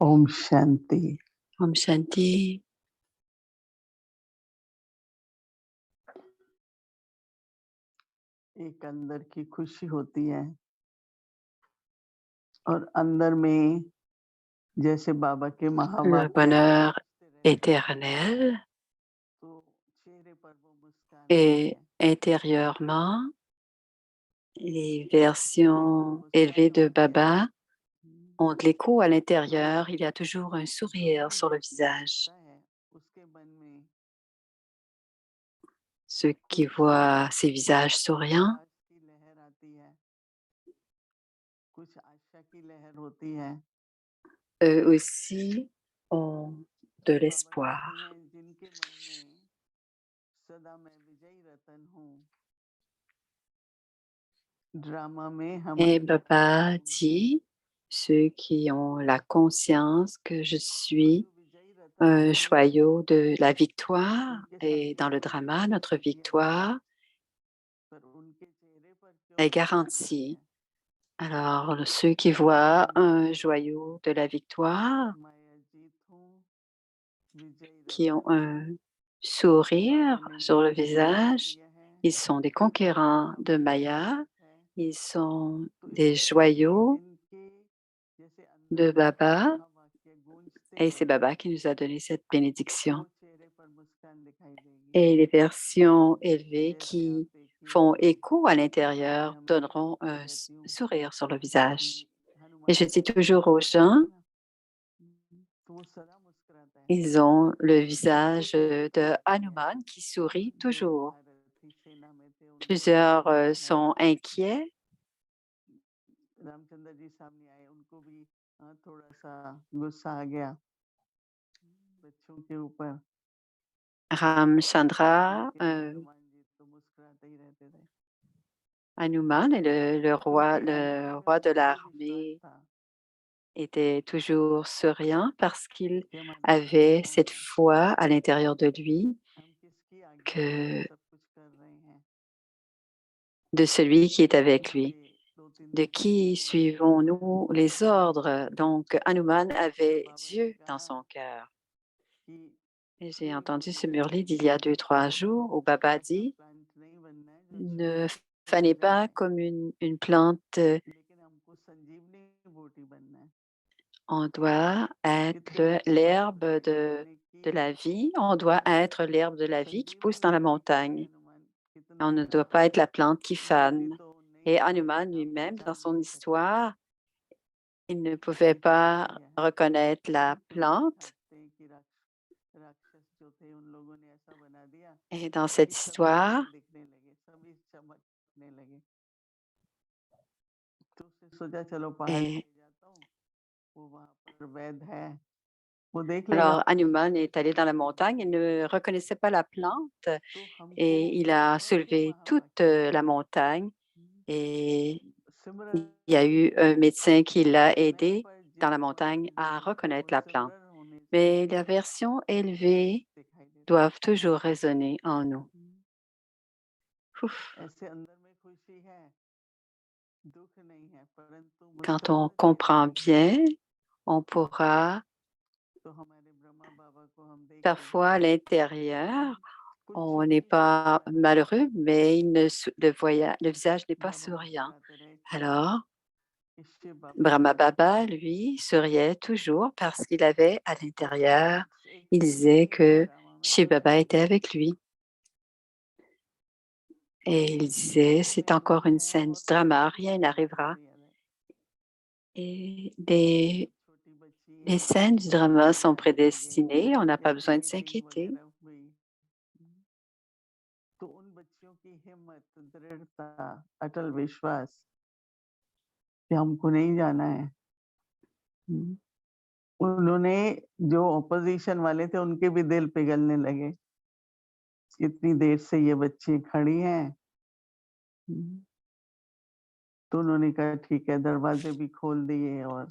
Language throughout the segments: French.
ओम Shanti. Om Shanti. एक अंदर की खुशी होती है और अंदर में जैसे बाबा के Le महावाक्य bonheur रहते हैं, éternel तो चेहरे पर वो मुस्कान et है। intérieurement, les चेहरे पर versions élevées मुस्कान de होती है, Baba ont de l'écho à l'intérieur. Il y a toujours un sourire जो sur le भी व्यक्ति visage. देखता है उसके मन में Ceux qui कुछ voient ces visages souriants, विश्वास की लहर आती है, कुछ आशा की लहर होती है। eux aussi ont de बाबा l'espoir. कहते हैं जिनके मन में सदा मैं विजयी रतन हूँ, ड्रामा में Et हमारे Baba dit, ceux qui ont la conscience que je और suis जो विजयी रतन un होते हैं joyau de la victoire, उनके et सामने dans le कोई drama, विजयी notre शक्ति आती है, victoire पर उनके चेहरे पर क्यों est मुस्कान नहीं garantie. है? Alors, ceux qui voient un joyau de la victoire, माया जीत हूँ, विजयी qui ont रतन हूँ। un sourire बाबा ने sur le जीत को हार visage, दिया है, ils sont des विजयी conquérants नाम de मेरी Maya, जीत है। ils sont तो इस des तरह से joyaux जिनके जैसे अंदर de बाबा के Baba, महावाक्य गूंजते et c'est हैं, Baba qui nous a donné cette bénédiction. वो चेहरे पर मुस्कान दिखाई देगी। Et les versions élevées जैसे आप qui देखिए font écho à मैं l'intérieur हमेशा donneront कहती un रहती हूँ sourire sur le कि visage. Et हनुमान je जी dis का चेहरा toujours aux देखा gens, है ना, तो वो सदा मुस्कुराता है। ils ont le visage एक और व्यक्ति de ऐसे हैं Hanuman qui sourit जो toujours. महारथी सेना में थे, उनको Plusieurs बीमारी है। sont inquiets. रामचंद्र जी सामने आए, उनको भी थोड़ा सा गुस्सा आ गया बच्चों के ऊपर, Ramchandra, लेकिन हनुमान जी तो मुस्कुराते ही रहते थे Hanuman et क्योंकि le अंदर में roi de उनको विश्वास l'armée था était toujours souriant parce qu'il कि हमारे avait परमात्मा cette है, foi à l'intérieur de lui हम किसकी आज्ञा से ये que सब कुछ कर रहे हैं। de celui qui est avec lui. उसके 2-3 De दिन पहले qui वो ये बोलते हैं suivons-nous les ordres? Donc, Hanuman तो avait बाबा ने Dieu dans कहा son cœur. कि Et j'ai कोई entendu ce भी murli d'il y a 2, 3 jours où Baba ऐसा dit, प्लांट नहीं बनना है जो ne सूख सूख fanez pas जाए, comme une plante, लेकिन हमको संजीवनी बूटी बनना है। on doit être कितने बच्चे बाबा को l'herbe देखते हैं de कि la vie, on doit être l'herbe de la vie qui pousse Sanjeevani dans la बूटी कैसे montagne. हनुमान Et कितना on ne बड़ा doit pas être la plante qui बूटी fane. तो नहीं Et समझ Hanuman सकता, lui-même, dans पहचान son नहीं सकता, histoire, il ne pouvait लेकिन pas वही है। reconnaître la तो लोग plante. दिखाते हैं कि राक्षस जो थे उन लोगों ने ऐसा बना दिया Et dans कि cette सभी histoire, रंग दिखने लगे, सभी चमकने लगे। तो उसने सोचा चलो पहाड़ et पे जाता हूँ, वो वहां पर वैद है, वो देख लेगा alors, Hanuman मुझे est allé dans la कैसे montagne, il ne reconnaissait pas la plante तो हमको et il a बाबा के soulevé toute महावाक्य la montagne et il y a Simran eu un médecin qui l'a समय aidé पर dans जिस la बाबा montagne की à जरूरत है reconnaître वो la plante. सिमरन होने से Mais la version élevée दिखाई देता है। doivent toujours résonner en nous. Ouf. ऐसे अंदर में खुशी है, दुख नहीं है, परंतु Quand on मुस्कुराहट है। comprend bien, on pourra तो हमारे ब्रह्मा बाबा को हम देख के parfois à l'intérieur, कुछ on भी n'est pas विचार आए, malheureux, mais le visage n'est pas बाबा souriant. मुस्कुराते रहे कि Alors, शिव बाबा Brahma हमारे साथ Baba, हैं। lui, souriait toujours parce qu'il avait à l'intérieur, एक il disait सेंस है que ड्रामा में, Shiv Baba était avec lui. Et il disait, drama c'est में encore दुख une है scène और du drama, परंतु rien मुस्कुराहट n'arrivera. रियल है। Et छोटी बच्ची les है, scènes du drama sont चिल्लाने लगे, prédestinées, on n'a pas या besoin de मीटिंग s'inquiéter. वगैरह हुई, तो उन बच्चियों की हिम्मत, दृढ़ता, अटल विश्वास कि हमको नहीं जाना है। उन्होंने जो ऑपोजिशन वाले थे उनके भी दिल पिघलने लगे। इतनी देर से ये बच्ची खड़ी हैं। तो उन्होंने कहा ठीक है, दरवाजे भी खोल दिए और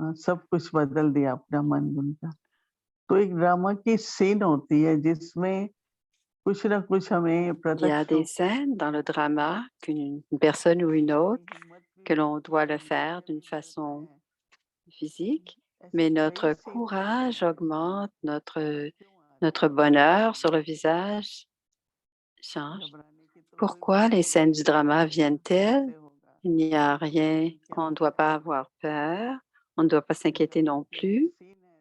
सब कुछ बदल दिया अपना मन उनका। तो एक ड्रामा की सीन होती है जिसमें कुछ न कुछ हमें Il y a प्रत्यक्ष des scènes dans le drama qu'une personne ou une autre, हिम्मत भी que l'on मिलती doit है, le हम faire धैर्य d'une भी बढ़ता façon है। physique ऐसे mais कई notre सीन होते हैं courage हमारे augmente, सामने, क्यों आ रहे notre हैं, क्यों bonheur घबराने sur le की तो visage change. घबराने की तो कोई Pourquoi बात les नहीं scènes है, du drama कैसे viennent-elles? होगा, Il n'y a पता rien, नहीं क्या on ne doit होता pas है। avoir peur, on ne doit pas तो s'inquiéter जब non ये plus सीन है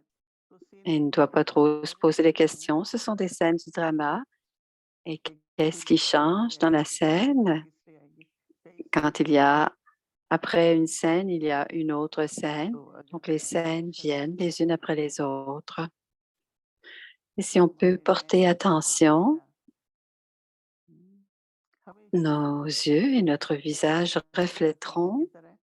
तो सीन et में on ne क्या doit pas trop se चमत्कार poser des होते हैं? questions. Ce sont des scènes du drama. Et एक qu'est-ce qui खुशी आएगी, change dans la ऐसे आएगी, scène? तीसरी आएगी, कई Quand सीन il y होते हैं। a, après une scène, il y a une autre scène. तो Donc अगर les हम scènes अच्छा viennent लगता les unes है après les autres. Et तो si on peut हमारे porter नैन attention, नजरिया हम्म, हमेशा nos yeux et notre visage चंद्रमा की reflèteront, तरह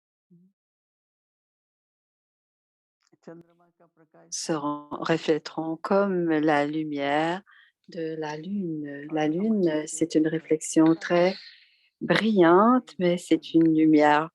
चंद्रमा का प्रकाश जैसे reflèteront comme la lumière de la Lune. और La हमारे Lune, c'est चेहरे une पर réflexion très brillante, mais c'est une lumière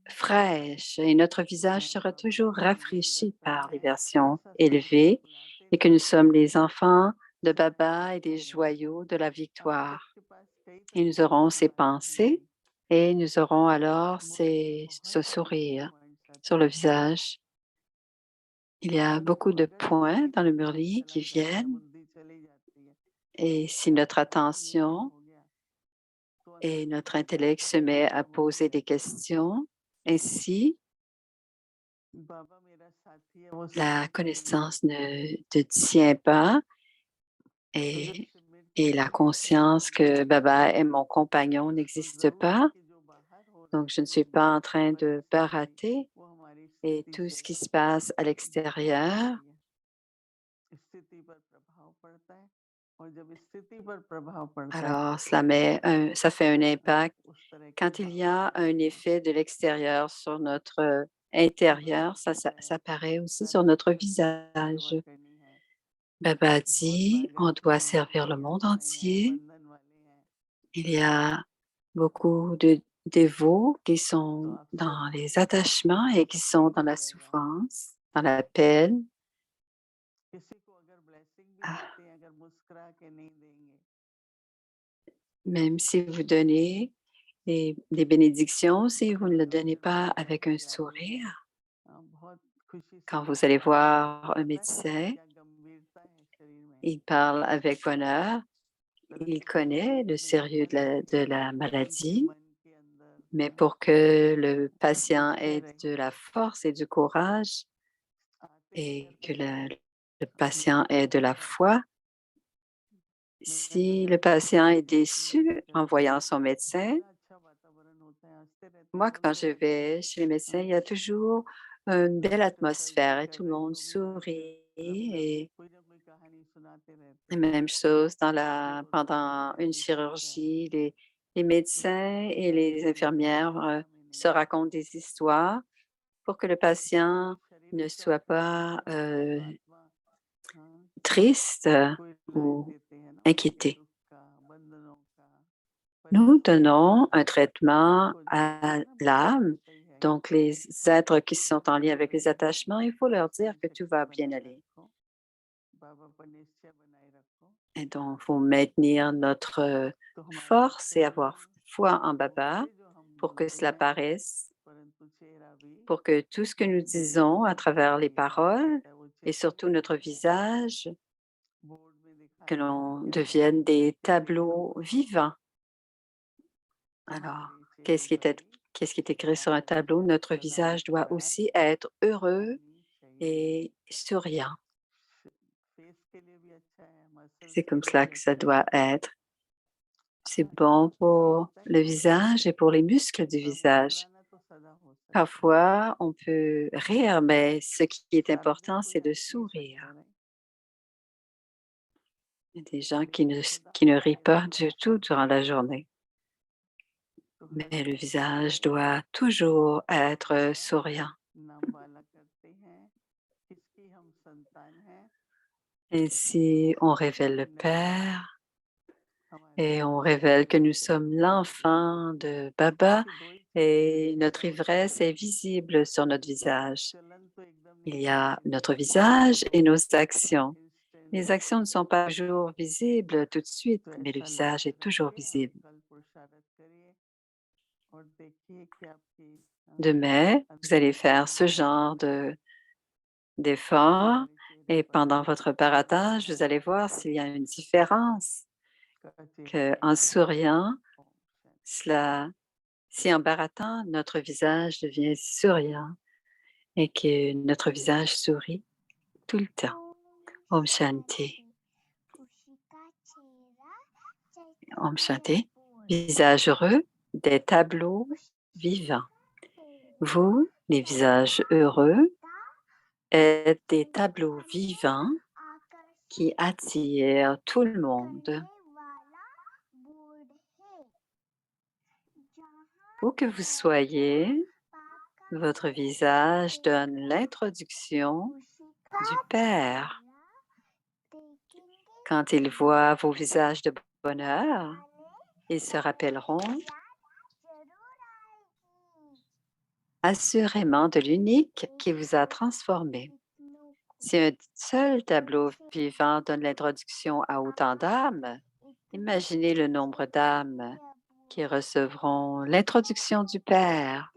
fraîche et notre visage sera बाबा toujours हमें यही rafraîchi par les बताते हैं, versions ऐसा समय élevées बुलाते et que रहो nous sommes les enfants de सब Baba et ठीक des हो जाएगा। joyaux de la अब victoire. सबके पास कई Et तरह nous की aurons ces बीमारियां pensées होंगी, et nous aurons alors बहुत ce तरह की sourire पॉइंट्स आते sur le हैं। visage. Il y a और beaucoup de अगर points कहीं dans le दिमाग murli चला qui जाता है, viennent बुद्धि चली जाती है, et अरे si क्या notre हो गया, ये क्या attention हो गया, तो et अंदर से notre intellect se जिज्ञासा met à पैदा होती poser des रहती है। questions, ainsi बाबा मेरा साथी है, वो la साथ नहीं है। connaissance ne te tient pas तो जब et, सिमरन et की la शक्ति conscience que बढ़ती है Baba est mon compagnon तो n'existe जरूर pas. कि जो बाहर हो रहा Donc, है je ne suis दुनिया pas में en train de परिस्थिति, barater वो हमारी et स्थिति tout से ce qui se passe à जुड़ l'extérieur. जाती है, स्थिति पर प्रभाव पड़ता है, और जब स्थिति पर प्रभाव पड़ता है Alors, तो ça fait un impact. उस तरह की Quand il y Bhavna a un आती है। effet de l'extérieur sur notre तो बाबा intérieur, कहता है ça paraît aussi sur सारी notre धरती की सेवा visage. करनी है, Baba बहुत dit, भाग on जाते doit हैं, servir le monde आज्ञाकारी हैं, entier. बंधन वाले हैं, Il y a beaucoup de dévots qui तो sont आप dans सबको les attachements et qui sont dans मिलता la रहेगा। souffrance, dans la peine. किसी को अगर ब्लेसिंग भी Ah, देते हैं, अगर मुस्कुरा के नहीं देंगे même si vous donnez des bénédictions, si vous ne le तो donnez फिर pas बोलते हैं avec un पुजारी हैं, sourire, बहुत खुशी से quand vous allez देते हैं, voir un पता है médecin, क्या गंभीरता है शरीर में, il parle avec bonheur, il तरक्की connaît le नहीं sérieux de la उनके maladie, मन के अंदर mais pour que le patient निश्चय ait de रहे, la force et du courage आते ही अगर et que पूछेंगे le मैं patient ait de क्यों la आया, foi, मैं तो si le घर पे patient बैठ est के ऐसे ही déçu en चलता voyant हूँ, son médecin, बड़ा अच्छा वातावरण होता है, हंसते रहते हैं moi, वो quand je लोग, vais chez les médecins, il y a toujours une belle surgery atmosphère et कर tout le रहे हैं monde तो भी हंसते sourit अपना et कोई ना कोई कहानी सुनाते रहते हैं, même chose जो pendant une दिक्कत है, chirurgie, les उसको médecins et les infirmières में नहीं se आता, racontent des histoires pour que le patient सिर्फ शरीर ne में soit चमत्कार होता pas है, जब आत्मा, हाँ, triste कोई इलाज ou देते हैं ना उनके inquiété. दुख का, बंधनों का, Nous परिस्थितियों donnons का, un traitement सबको जानते à हैं ना, बाबा l'âme. कहता ही है Donc, les êtres qui sont en lien बने avec les रहे हो, attachements, il faut leur dire मेरी que tout शक्ति va bien बनाए aller. रखो, बाबा पर निश्चय बनाए रखो, Et donc, il faut maintenir notre तो हमारा force et चेहरा avoir foi en बोलते Baba जो हम pour que बोलते cela हैं, paraisse, परंतु चेहरा भी pour que tout ce que nous disons à मूर्ति की travers तरह les ही काम paroles करता है, वो et चित्र surtout की notre तरह है, visage, बोर्ड में que दिखाता है l'on क्या है, devienne des लेकिन हम tableaux vivants. तो हमारे Alors, चेहरे पर भी qu'est-ce qui est écrit sur un आनंद tableau? Notre सदा visage doit मुस्कुराहट aussi être heureux होनी चाहिए, et souriant. फेस के लिए भी अच्छा है, मसल्स C'est के comme लिए cela भी que ça अच्छा doit है, être. C'est bon कभी pour होता है le कि visage et pour les muscles du visage. मुस्कुराना तो सदा हो सकता है, Parfois, on peut rire, mais ce qui est सारा दिन important, कोई c'est de हंस नहीं सकता sourire. है, Il y a des gens लेकिन सदा qui ne rient हंसते pas रहना du tout durant la journée. तो हर Mais le समय visage हंसते doit रहना toujours आता être है। souriant. नाम वाला करते हैं, किसकी हम संतान हैं, Ainsi, on révèle le कोई नहीं है, Père हमारे et on अंदर révèle que nous दिखते sommes हैं, l'enfant de Baba क्योंकि दो ही चीजें et दिखती notre हैं, ivresse est visible sur notre visage. चलन तो एकदम Il y नीचे a गिर notre जाता है, visage et nos actions. Instant, Les actions ne sont pas toujours visibles tout de suite, तो mais le ऐसा visage लक्ष्य est toujours रखिए और visible. कल पुरुषार्थ करिए और देखिए कि आपकी Demain, vous allez अंदर faire ce आनंद genre आएगा, d'efforts et pendant votre baratage, vous allez voir s'il y a une différence, qu'en souriant, cela, si en baratant, notre visage devient souriant et que notre visage sourit tout le temps. Om Shanti. Om Shanti. Visage heureux, des tableaux vivants. Vous, les visages heureux, êtes des tableaux vivants qui attirent tout le monde. Où que vous soyez, votre visage donne l'introduction du Père. Quand ils voient vos visages de bonheur, ils se rappelleront assurément de l'unique qui vous a transformé. Si un seul tableau vivant donne l'introduction à autant d'âmes, imaginez le nombre d'âmes qui recevront l'introduction du Père